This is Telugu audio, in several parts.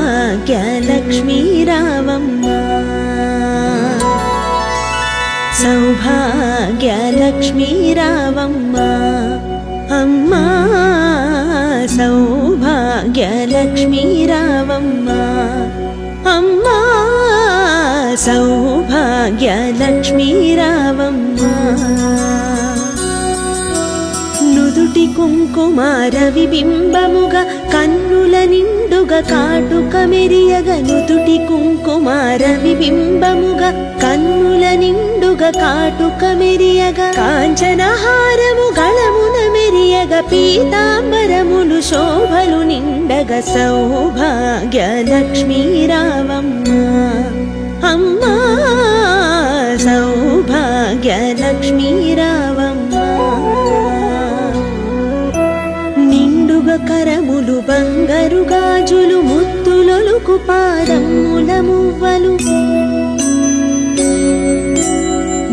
సౌభాగ్యలక్ష్మీ రావమ్మ సౌభాగ్యలక్ష్మీ రావమ్మ అమ్మా సౌభాగ్యలక్ష్మీ రావమ్మ అమ్మా సౌభాగ్యలక్ష్మీ రావమ్మ నుదుటి కుంకుమార విబింబముగా కన్నుల నిండుగా కాటుక మెరియగ నుదుటి కుంకుమార విబింబముగా కన్నుల నిండుగా కాటుక మెరియగ కాంచనహారము గళమున మెరియగ పీతాంబరములు శోభలు నిండగ సౌభాగ్యలక్ష్మీ రావమ్మ అమ్మా సౌభాగ్యలక్ష్మీ రావమ్మ కరములు బంగారు గాజులు ముత్తులొలుకు పాదముల మువ్వలు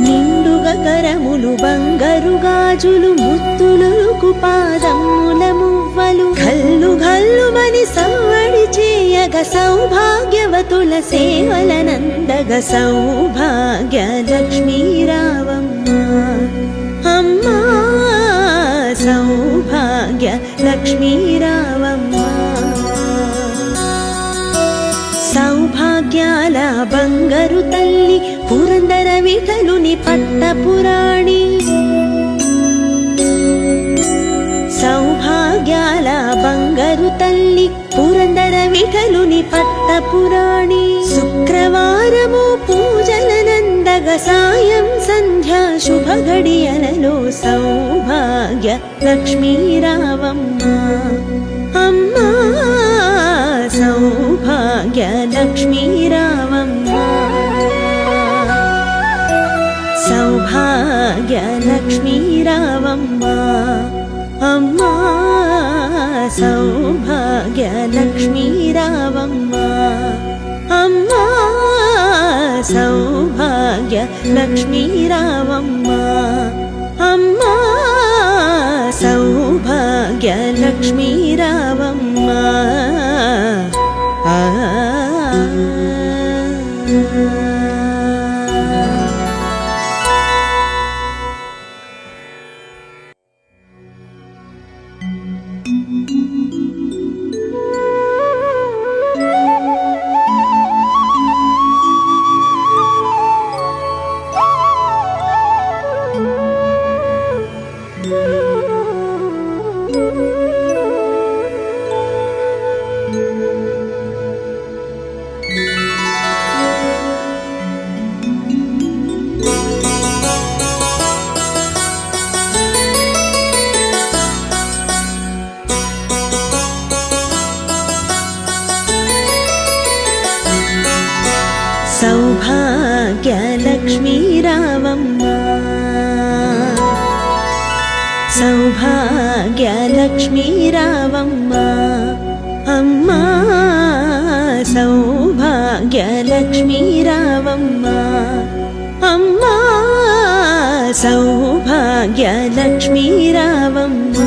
నిండుగా కరములు బంగారు గాజులు ముత్తులొలుకు పాదముల మువ్వలు గల్లు గల్లుమని సవ్వడి చేయగ సౌభాగ్యవతుల సేవలనందగ సౌభాగ్యలక్ష్మీ రావమ్మ అమ్మా సౌభాగ్యలక్ష్మీ రావమ్మ సౌభాగ్యాల బంగారు తల్లి పురందర విఠలుని పట్టపురాణి సౌభాగ్యాల బంగారు తల్లి పురందర విఠలుని పట్టపురాణి శుక్రవారము పూజలనందగ సాయం సంధ్యా శుభ గడియలలో సౌభాగ్య లక్ష్మీ రావమ్మ అమ్మా సౌభాగ్య లక్ష్మీ రావమ్మ సౌభాగ్య లక్ష్మీ రావమ్మ అమ్మా సౌభాగ్య లక్ష్మీ రావమ్మ అమ్మా సౌభాగ్య లక్ష్మీ రావమ్మ అమ్మా సౌభాగ్య లక్ష్మీ రావమ్మ సౌభాగ్యలక్ష్మీ రావమ్మ సౌభాగ్యలక్ష్మీ రావమ్మ అమ్మా సౌభాగ్యలక్ష్మీ రావమ్మ అమ్మా సౌభాగ్యలక్ష్మీ రావమ్మ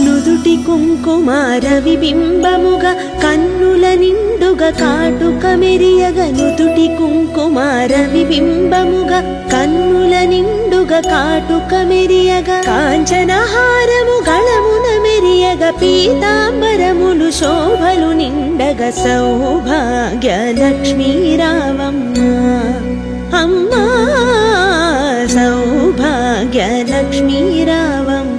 నుదుటి కుంకుమార విబింబముగా కన్నుల నిండుగా కాటుక మెరియగ నుదుటి కుంకుమార విబింబముగా కన్నుల నిండుగా కాటుక మెరియగ కాంచనహారము గళమున మెరియగ పీతాంబరములు శోభలు నిండగ సౌభాగ్యలక్ష్మీ రావమ్మ అమ్మా సౌభాగ్యలక్ష్మీ రావమ్మ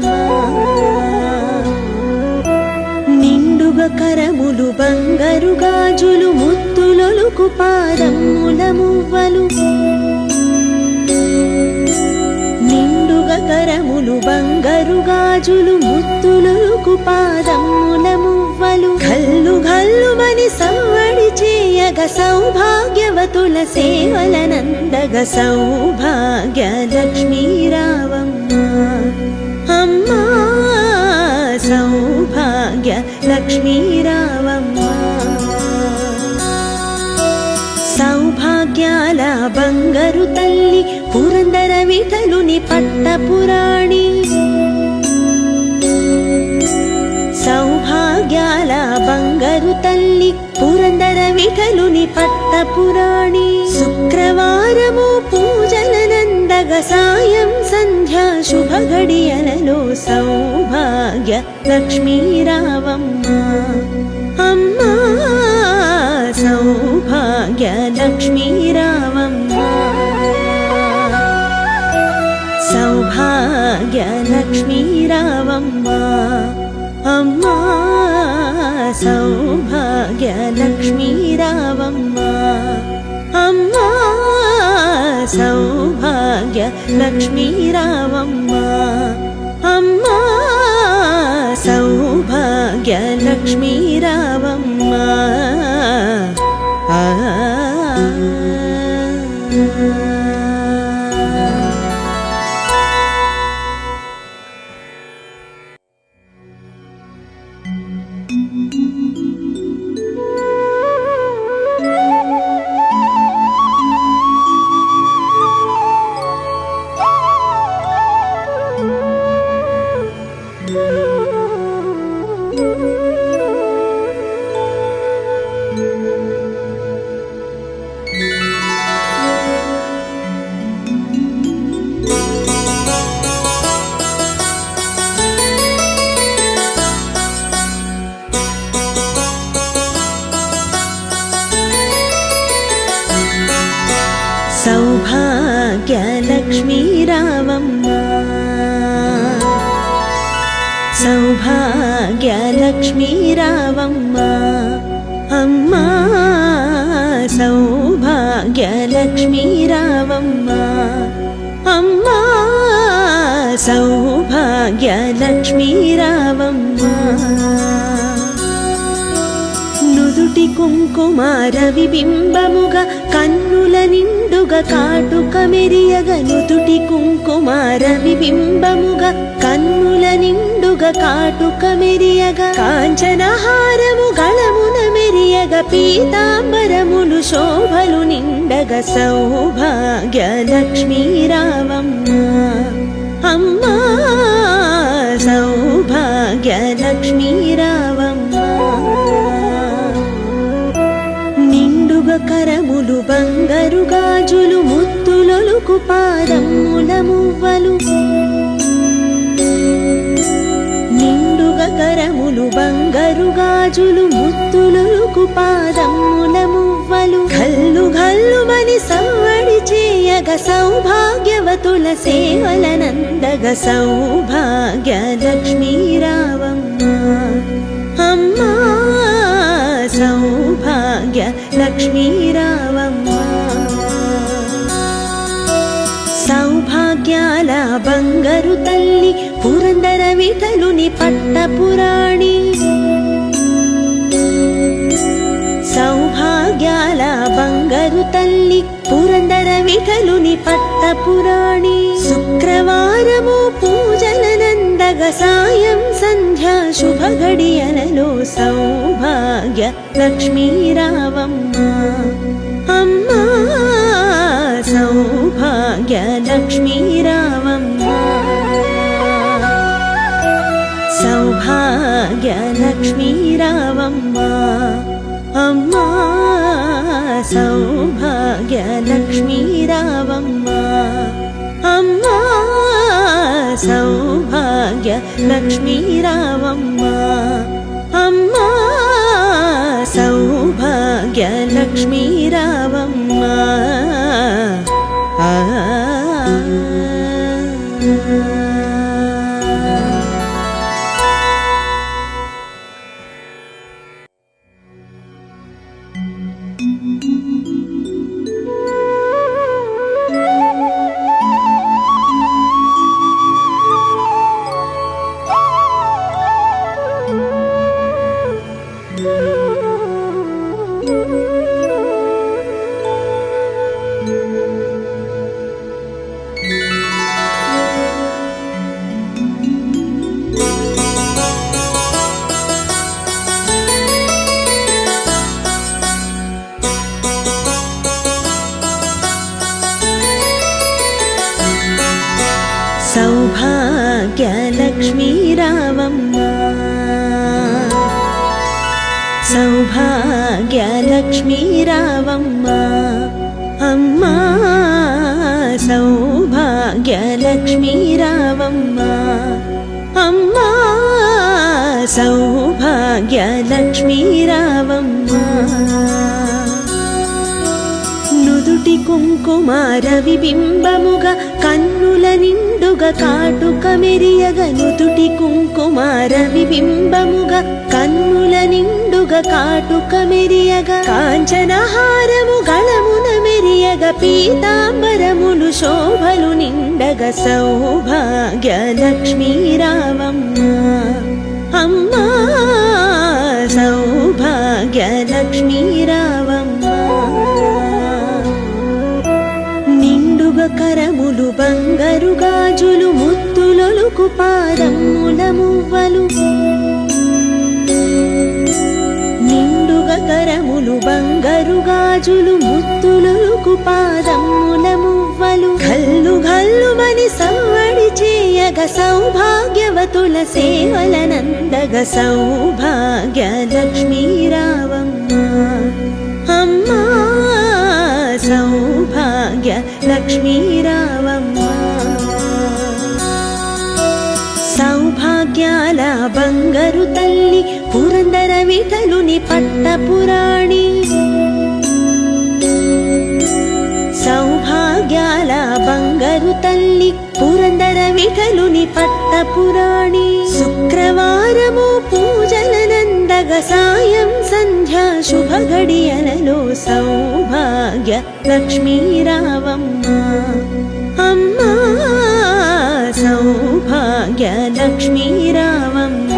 కరములు బంగారు గాజులు ముత్తులొలుకు పాదముల మువ్వలు గాజులు ముత్తులొలుకు పాదముల మువ్వలు ఘల్లు ఘల్లుమని సవ్వడి చేయగ సౌభాగ్యవతుల సేవలనందగ సౌభాగ్య లక్ష్మీ రావమ్మ అమ్మా సౌభాగ్య లక్ష్మీ రావమ్మ సౌభాగ్యాల బంగారు తల్లి పురందర విఠలుని పట్టపురాణి సౌభాగ్యాల బంగారు తల్లి పురందర విఠలుని పట్టపురాణి శుక్రవారము పూజలనందగ సాయం సంధ్యా శుభ గడియలలో సౌభాగ్య లక్ష్మీ రావమ్మ అమ్మా సౌభాగ్య లక్ష్మీ రావమ్మ సౌభాగ్య లక్ష్మీ రావమ్మ అమ్మా సౌభాగ్య లక్ష్మీ రావమ్మ అమ్మా సౌభాగ్య లక్ష్మీ రావమ్మ అమ్మా సౌభాగ్య లక్ష్మీ రావమ్మ సౌభాగ్య లక్ష్మీ రావమ్మ సౌభాగ్య లక్ష్మీ రావమ్మ అమ్మా సౌభాగ్య లక్ష్మీ రావమ్మ అమ్మా సౌభాగ్య లక్ష్మీ రావమ్మ నుదుటి కుంకుమార విబింబముగా కన్నుల నిండుగా కాటుక మెరియగ నుదుటి కుంకుమార విబింబముగా కన్నుల నిండుగా కాటుక మెరియగ కాంచనహారము గళమున మెరియగ పీతాంబరములు శోభలు నిండగ సౌభాగ్య లక్ష్మీ రావమ్మ అమ్మా సౌభాగ్య లక్ష్మీ రావమ్మ నిండుగా కరములు బంగారు గాజులు ముత్తులొలుకు పాదముల మువ్వలు నిండుగా కరములు బంగారు గాజులు ముత్తులొలుకు పాదముల మువ్వలు ఘల్లు ఘల్లుమని సవ్వడి చేయగ సౌభాగ్యవతుల సేవలనందగ సౌభాగ్య లక్ష్మీ రావమ్మ అమ్మా సౌభాగ్య లక్ష్మీ రావమ్మ సౌభాగ్యాల బంగారు తల్లి పురందర విఠలుని పట్టపురాణి సౌభాగ్యాల బంగారు తల్లి పురందర విఠలుని పట్టపురాణి శుక్రవారము పూజలనందగ సాయం సంధ్యా శుభ గడియలలో సౌభాగ్య లక్ష్మీ రావమ్మ అమ్మా సౌభాగ్య లక్ష్మీ రావమ్మ సౌభాగ్య లక్ష్మీ రావమ్మ అమ్మా సౌభాగ్య లక్ష్మీ రావమ్మ అమ్మా సౌభాగ్య లక్ష్మీ రావమ్మ అమ్మా సౌభాగ్య లక్ష్మీ రావమ్మ సౌభాగ్యలక్ష్మీ రావమ్మ సౌభాగ్యలక్ష్మీ రావమ్మ అమ్మా సౌభాగ్యలక్ష్మీ రావమ్మ అమ్మా సౌభాగ్యలక్ష్మీ రావమ్మ నుదుటి కుంకుమార విబింబముగా కన్నుల నిండుగా కాటుక మెరియగ నుదుటి కుంకుమార విబింబముగా కన్నుల నిండుగా కాటుక మెరియగ కాంచనహారము గళమున మెరియగ పీతాంబరములు శోభలు నిండగ సౌభాగ్యలక్ష్మీ రావమ్మ అమ్మా సౌభాగ్యలక్ష్మీ రావమ్మ నిండుగా కరములు బంగారు గాజులు ముత్తులొలుకు పాదముల మువ్వలు నిండుగా కరములు బంగారు గాజులు ముత్తులొలుకు పాదముల మువ్వలు గల్లు గల్లుమని సవ్వడి చేయగ సౌభాగ్యవతుల సేవలనందగ సౌభాగ్యలక్ష్మీ రావమ్మ అమ్మా సౌభాగ్యలక్ష్మీ రావమ్మ సౌభాగ్యాల బంగారు తల్లి పురందర విఠలుని పట్టపురాణి సౌభాగ్యాల బంగారు తల్లి పురందర విఠలుని పట్టపురాణి శుక్రవారము పూజలనందగ సాయం సంధ్యా శుభ గడియలలో సౌభాగ్య లక్ష్మీ రావమ్మ అమ్మా సౌభాగ్య లక్ష్మీ రావమ్మ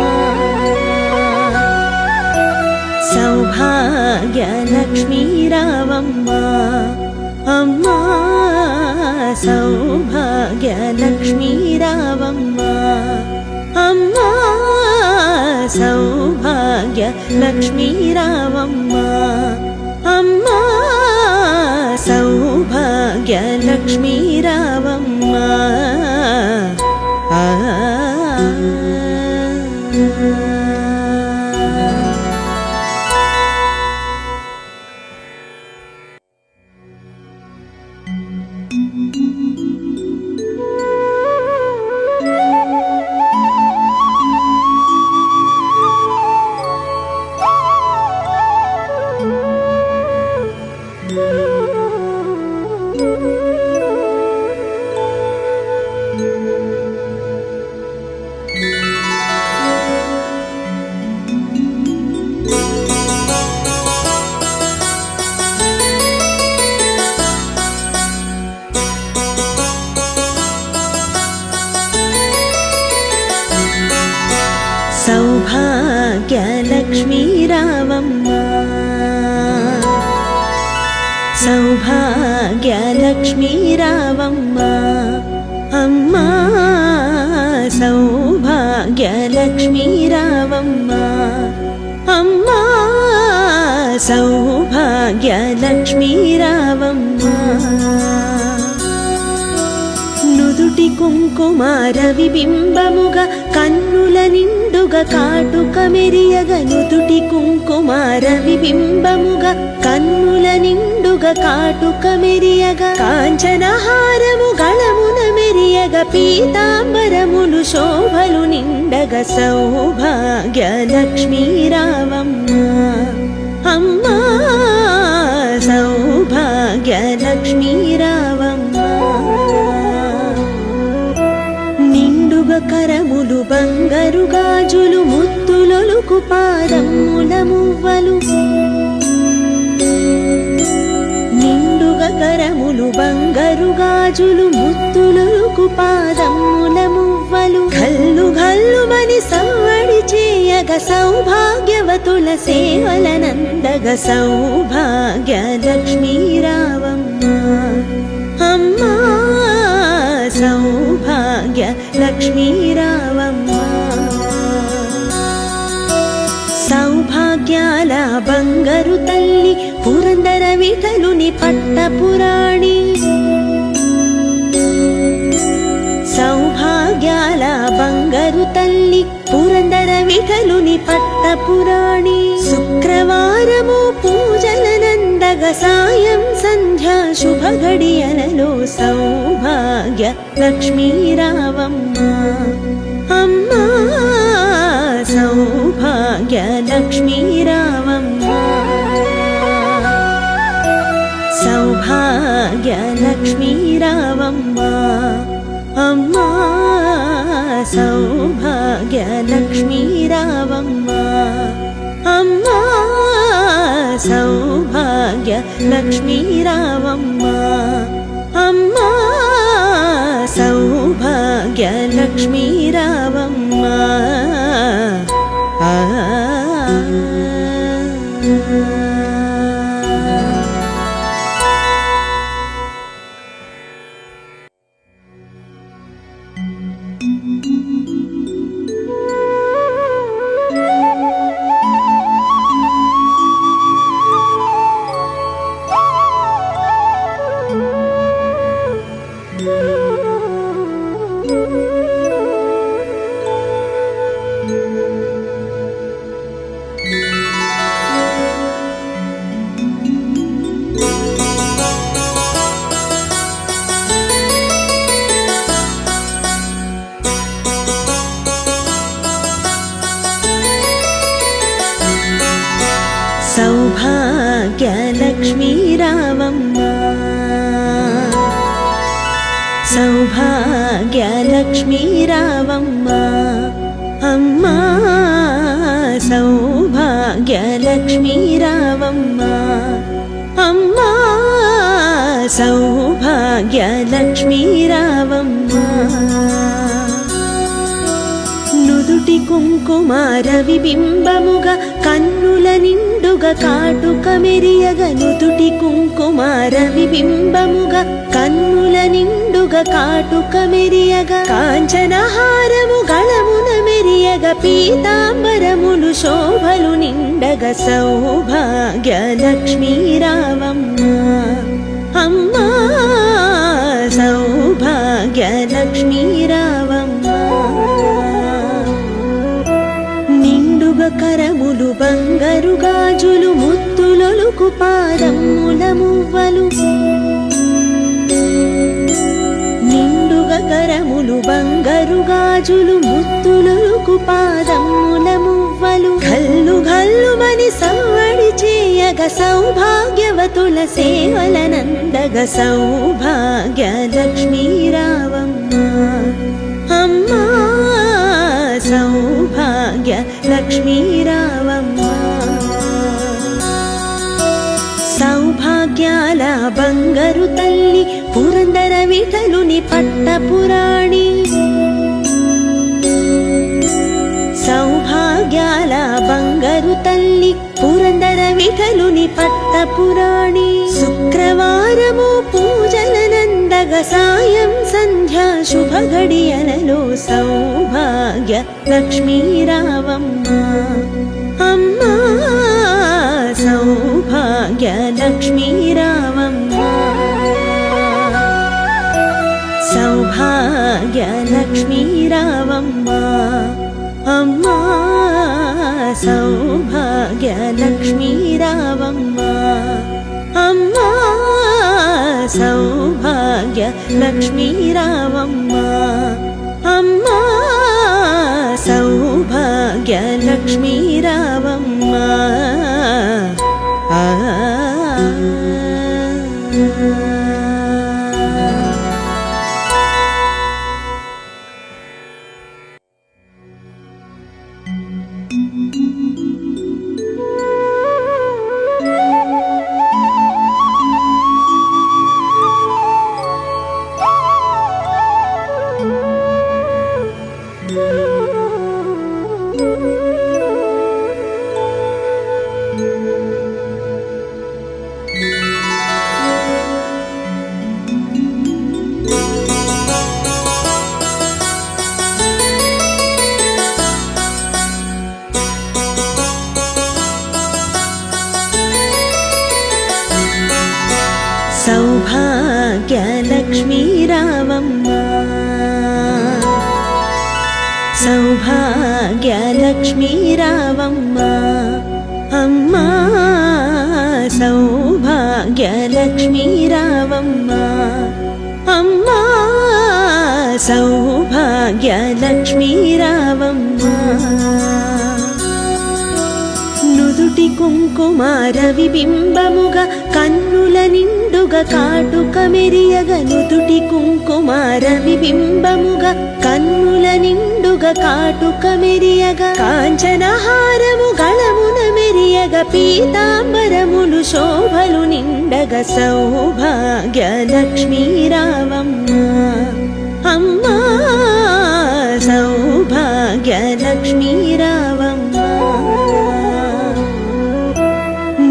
సౌభాగ్య లక్ష్మీ రావమ్మ అమ్మా సౌభాగ్య లక్ష్మీ రావమ్మ అమ్మా సౌభాగ్య లక్ష్మీ రావమ్మ అమ్మా సౌభాగ్య లక్ష్మీ రావమ్మ సౌభాగ్యలక్ష్మీ రావమ్మ సౌభాగ్యలక్ష్మీ రావమ్మ అమ్మా సౌభాగ్యలక్ష్మీ రావమ్మ అమ్మా సౌభాగ్యలక్ష్మీ రావమ్మ నుదుటి కుంకుమార విబింబముగా కన్నుల నిండుగా కాటుక మెరియగ నుదుటి కుంకుమార విబింబముగా కన్నుల నిండుగా కాటుక మెరియగ కాంచనహారము గళమున మెరియగ పీతాంబరములు శోభలు నిండగ సౌభాగ్యలక్ష్మీ రావమ్మ అమ్మా సౌభాగ్యలక్ష్మీ రావమ్మ నిండుగా కరములు బంగారు గాజులు ముత్తులొలుకు పాదముల మువ్వలు నిండుగా కరములు బంగారు గాజులు ముత్తులొలుకు పాదముల మువ్వలు గల్లు గల్లుమని సవ్వడి చేయగ సౌభాగ్యవతుల సేవలనందగ సౌభాగ్యలక్ష్మీ రావమ్మ అమ్మా సౌభాగ్యలక్ష్మీ రావమ్మ సౌభాగ్యాల బంగారు తల్లి పురందర విఠలుని పట్టపురాణి సౌభాగ్యాల విఠలుని పట్టపురాణి శుక్రవారము పూజలనందగ సాయం సంధ్యా శుభ గడియలలో సౌభాగ్య లక్ష్మీ రావమ్మ అమ్మా సౌభాగ్య లక్ష్మీ రావమ్మ సౌభాగ్య లక్ష్మీ రావమ్మ అమ్మా సౌభాగ్య లక్ష్మీ రావమ్మ అమ్మా సౌభాగ్య లక్ష్మీ రావమ్మ అమ్మా సౌభాగ్య లక్ష్మీ రావమ్మ సౌభాగ్య లక్ష్మీ రావమ్మ సౌభాగ్య లక్ష్మీ రావమ్మ అమ్మా సౌభాగ్య లక్ష్మీ రావమ్మ అమ్మా సౌభాగ్య లక్ష్మీ రావమ్మ నుదుటి కుంకుమార విబింబముగా కన్నుల నిండుగా కాటుక మెరియగ నుదుటి కుంకుమార విబింబముగా కన్నుల నిండుగా కాటుక మెరియగ కాంచనహారము గళమున మెరియగ పీతాంబరములు శోభలు నిండగ సౌభాగ్య లక్ష్మీ రావమ్మ అమ్మా సౌభాగ్య లక్ష్మీ రావమ్మ కరములు బంగారు గాజులు ముత్తులొలుకు పాదముల మువ్వలు నిండుగా కరములు బంగారు గాజులు ముత్తులొలుకు పాదముల మువ్వలు గల్లు గల్లుమని సవ్వడి చేయగ సౌభాగ్యవతుల సేవలనందగ సౌభాగ్య లక్ష్మీ రావమ్మ అమ్మా సౌభాగ్య లక్ష్మీ రావమ్మ సౌభాగ్యాల బంగారు తల్లి పురందర విఠలుని పట్టపురాణి సౌభాగ్యాల బంగారు తల్లి పురందర విఠలుని పట్టపురాణి శుక్రవారము పూజలనందగ సాయం సంధ్యా శుభ గడియలలో సౌభాగ్య లక్ష్మీ రావమ్మ అమ్మా సౌభాగ్య లక్ష్మీ రావమ్మ సౌభాగ్య లక్ష్మీ రావమ్మ అమ్మా సౌభాగ్య లక్ష్మీ రావమ్మ అమ్మా సౌభాగ్య లక్ష్మీ రావమ్మ అమ్మా సౌభాగ్య లక్ష్మీ రావమ్మ సౌభాగ్య లక్ష్మీ రావమ్మ సౌభాగ్యలక్ష్మీ రావమ్మ అమ్మా సౌభాగ్యలక్ష్మీ రావమ్మ అమ్మా సౌభాగ్యలక్ష్మీ రావమ్మ నుదుటి కుంకుమార విబింబముగా కన్నుల నిండుగా కాటుక మెరియగ నుదుటి కుంకుమార విబింబముగా కన్నుల నిండుగా కాటుక మెరియగ కాంచనహారము గళమున మెరియగ పీతాంబరములు శోభలు నిండగ సౌభాగ్యలక్ష్మీ రావమ్మ అమ్మా సౌభాగ్యలక్ష్మీ రావమ్మ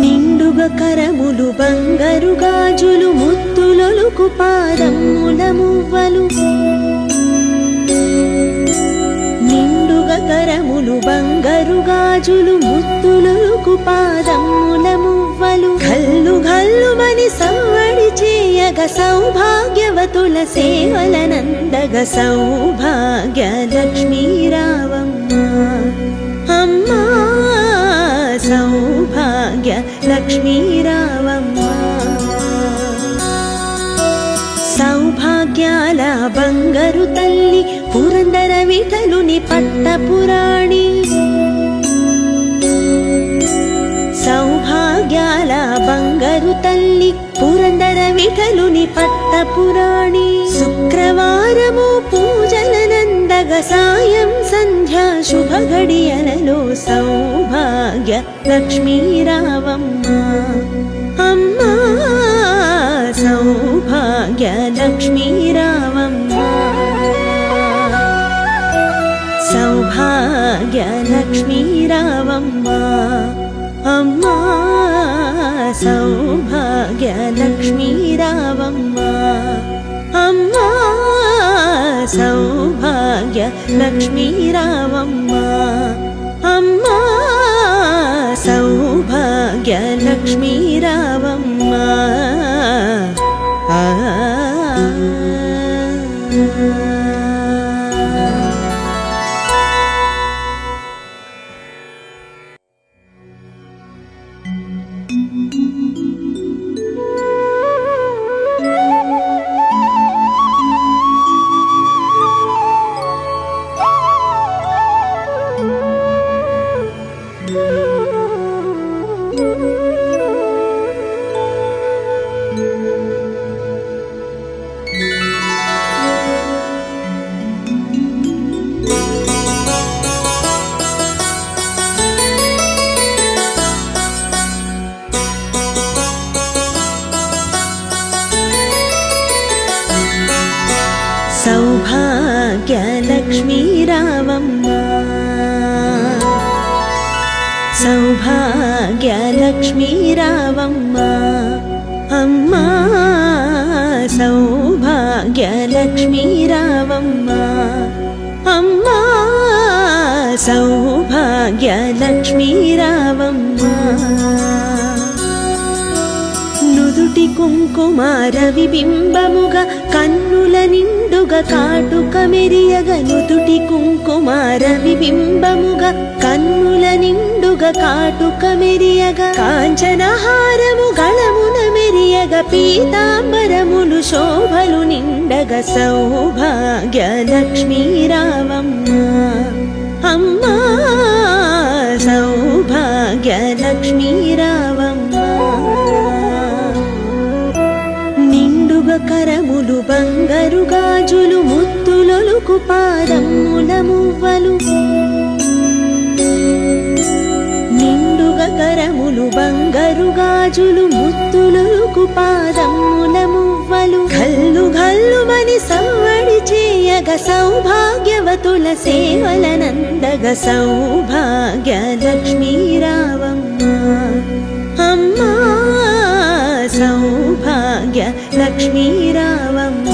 నిండుగా కరములు బంగారు గాజులు ముత్తులొలుకు పాదముల మువ్వలు నిండుగా కరములు బంగారు గాజులు ముత్తులొలుకు పాదముల మువ్వలు గల్లు గల్లుమని సవ్వడి చేయగ సౌభాగ్యవతుల సేవలనందగ సౌభాగ్యలక్ష్మీ రావమ్మ అమ్మా సౌభాగ్యలక్ష్మీ రావమ్మ సౌభాగ్యాల బంగారు తల్లి పురందర విఠలుని పట్టపురాణి సౌభాగ్యాల బంగారు తల్లి పురందర విఠలుని పట్టపురాణి శుక్రవారము పూజలనందగ సాయం సంధ్యా శుభ గడియలలో సౌభాగ్యలక్ష్మీ రావమ్మ అమ్మా సౌభాగ్యలక్ష్మీ రావమ్మ సౌభాగ్యలక్ష్మీ రావమ్మ అమ్మా సౌభాగ్యలక్ష్మీ రావమ్మ అమ్మా సౌభాగ్యలక్ష్మీ రావమ్మ అమ్మా సౌభాగ్యలక్ష్మీ రావమ్మ సౌభాగ్యలక్ష్మీ రావమ్మ సౌభాగ్యలక్ష్మీ రావమ్మ అమ్మా సౌభాగ్యలక్ష్మీ రావమ్మ అమ్మా సౌభాగ్యలక్ష్మీ రావమ్మ నుదుటి కుంకుమార విబింబముగా కన్నుల నిండుగా కాటుక మెరియగ నుదుటి కుంకుమార విబింబముగా కన్నుల నిండుగా కాటుక మెరియగ కాంచనహారము గళమున మెరియగ పీతాంబరములు శోభలు నిండగ సౌభాగ్యలక్ష్మీ రావమ్మ అమ్మా సౌభాగ్యలక్ష్మీ రావమ్మ నిండుగా కరములు బంగారు గాజులు ముత్తులొలుకు పాదముల మువ్వలు నిండుగా కరములు బంగారు గాజులు ముత్తులొలుకు పాదముల మువ్వలు గల్లు గల్లుమని సవ్వడి చేయగ సౌభాగ్యవతుల సేవలనందగ సౌభాగ్యలక్ష్మీ రావమ్మ అమ్మా సౌభాగ్యలక్ష్మీ రావమ్మ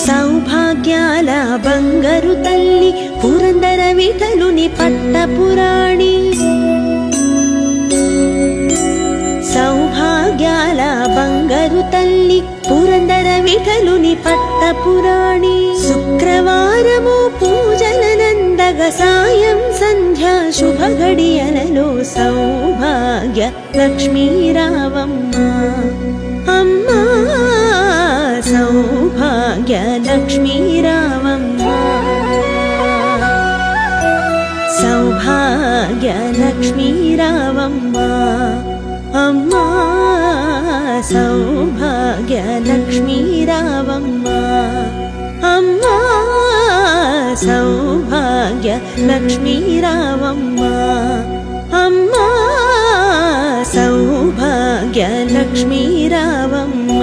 సౌభాగ్యాల బంగారు తల్లి పురందర విఠలుని పట్టపురాణి సౌభాగ్యాల బంగారు తల్లి పురందర విఠలుని పట్టపురాణి శుక్రవారం సాయం సంధ్య శుభ గడియలలో సౌభాగ్య లక్ష్మీ రావమ్మ అమ్మా సౌభాగ్య లక్ష్మీ రావమ్మ సౌభాగ్య లక్ష్మీ రావమ్మ అమ్మా సౌభాగ్య లక్ష్మీ రావమ్మ అమ్మా సౌభాగ్య లక్ష్మీ రావమ్మ అమ్మా సౌభాగ్య లక్ష్మీ రావమ్మ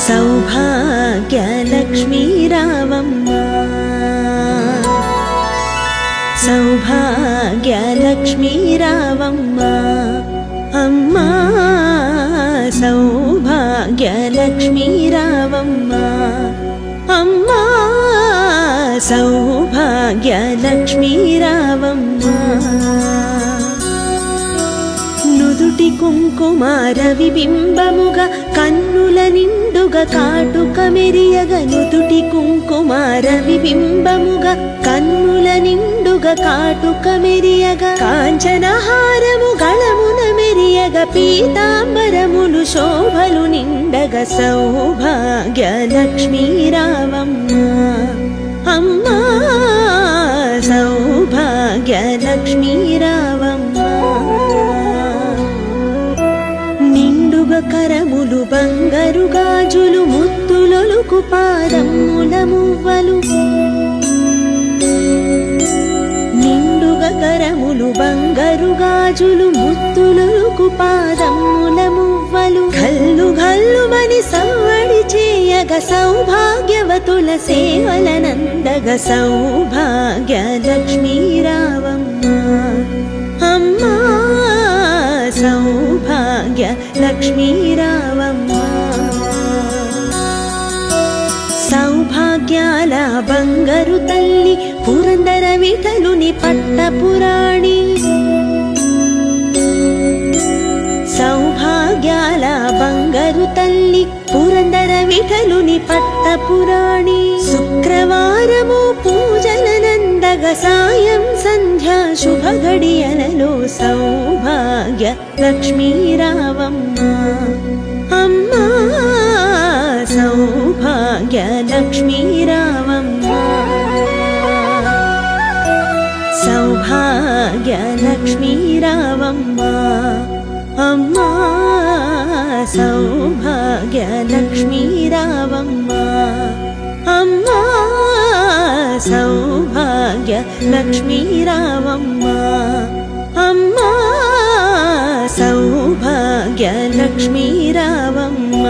సౌభాగ్య లక్ష్మీ రావమ్మ సౌభాగ్య లక్ష్మీ రావమ్మ అమ్మా సౌభాగ్య లక్ష్మీ రావమ్మ అమ్మా సౌభాగ్య లక్ష్మీ రావమ్మ నుదుటి కుంకుమార విబింబముగా కన్నుల నిండుగా కాటుక మెరియగ నుదుటి కుంకుమార విబింబముగా కన్నుల నిండుగా కాటుక మెరియగ కాంచనహారము గళమున మెరియగ పీతాంబరములు శోభలు నిండగ సౌభాగ్య లక్ష్మీ రావమ్మ అమ్మా సౌభాగ్య లక్ష్మీ రావమ్మ నిండుగా కరములు బంగారు గాజులు ముత్తులొలుకు పాదముల మువ్వలు నిండుగా కరములు బంగారు గాజులు ముత్తులొలుకు పాదముల మువ్వలు గల్లు గల్లుమని సవ్వడి చేయగ సౌభాగ్యవతుల సేవలనందగ సౌభాగ్య లక్ష్మీ రావమ్మ అమ్మా సౌభాగ్య లక్ష్మీ రావమ్మ సౌభాగ్యాల బంగారు తల్లి పురందర విఠలుని పట్టపురాణి సౌభాగ్యాల బంగారు తల్లి పురందర విఠలుని పట్టపురాణి శుక్రవారము పూజలనందగ సాయం సంధ్యా శుభ గడియలలో సౌభాగ్య లక్ష్మీ రావమ్మ అమ్మా సౌభాగ్య లక్ష్మీ రావమ్మ సౌభాగ్య లక్ష్మీ రావమ్మ అమ్మా సౌభాగ్య లక్ష్మీ రావమ్మ అమ్మా సౌభాగ్య లక్ష్మీ రావమ్మ అమ్మా సౌభాగ్య లక్ష్మీ రావమ్మ